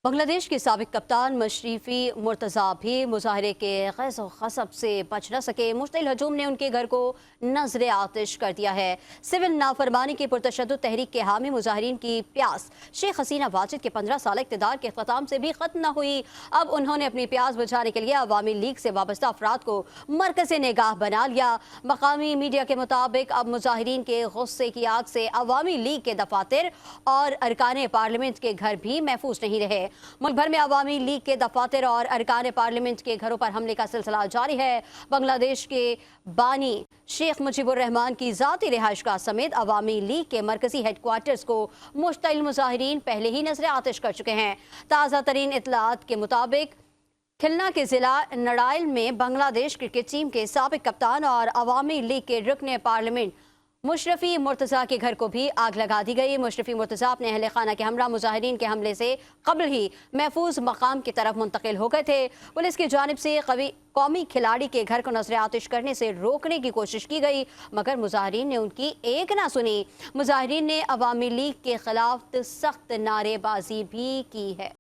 बांग्लादेश के साबिक कप्तान मशरफी मुर्तज़ा भी मुजाहरे के ग़ैज़ व ग़ज़ब से बच न सके। मुश्तिल हजूम ने उनके घर को नजर आतिश कर दिया है। सिविल नाफरमानी की पुरतशद्दुद तहरीक के हामी मुजाहिरीन की प्यास शेख हसीना वाजिद के 15 साल इक़्तिदार के ख़त्म से भी ख़त्म न हुई। अब उन्होंने अपनी प्यास बुझाने के लिए अवामी लीग से वाबस्ता अफराद को मरकज़ निगाह बना लिया। मकामी मीडिया के मुताबिक अब मुजाहिरीन के गुस्से की आग से अवामी लीग के दफातर और अरकान पार्लियामेंट के घर भी महफूज नहीं रहे। मुल्क भर में अवामी लीग के दफातर और अरकान पार्लियामेंट के घरों पर हमले का सिलसिला जारी है। बांग्लादेश के बानी शेख मुजीबुर रहमान की ज़ाती रिहाइशगाह समेत अवामी लीग के मरकजी हेडक्वार्टर्स को मुश्तिल मुजाहिरीन पहले ही नजर आतिश कर चुके हैं। ताज़ा तरीन इत्तलात के मुताबिक खिलना के ज़िला नड़ाइल में बांग्लादेश क्रिकेट टीम के साबिक कप्तान और अवामी लीग के रुकन पार्लियामेंट मुशरफी मुर्तज़ा के घर को भी आग लगा दी गई। मुशरफी मुर्तज़ा अपने अहले खाना के हमरा मुजाहिरीन के हमले से कबल ही महफूज मकाम की तरफ मुंतकिल हो गए थे। पुलिस की जानिब से कौमी खिलाड़ी के घर को नजर आतिश करने से रोकने की कोशिश की गई, मगर मुजाहिरीन ने उनकी एक ना सुनी। मुजाहिरीन ने अवामी लीग के खिलाफ सख्त नारेबाजी भी की है।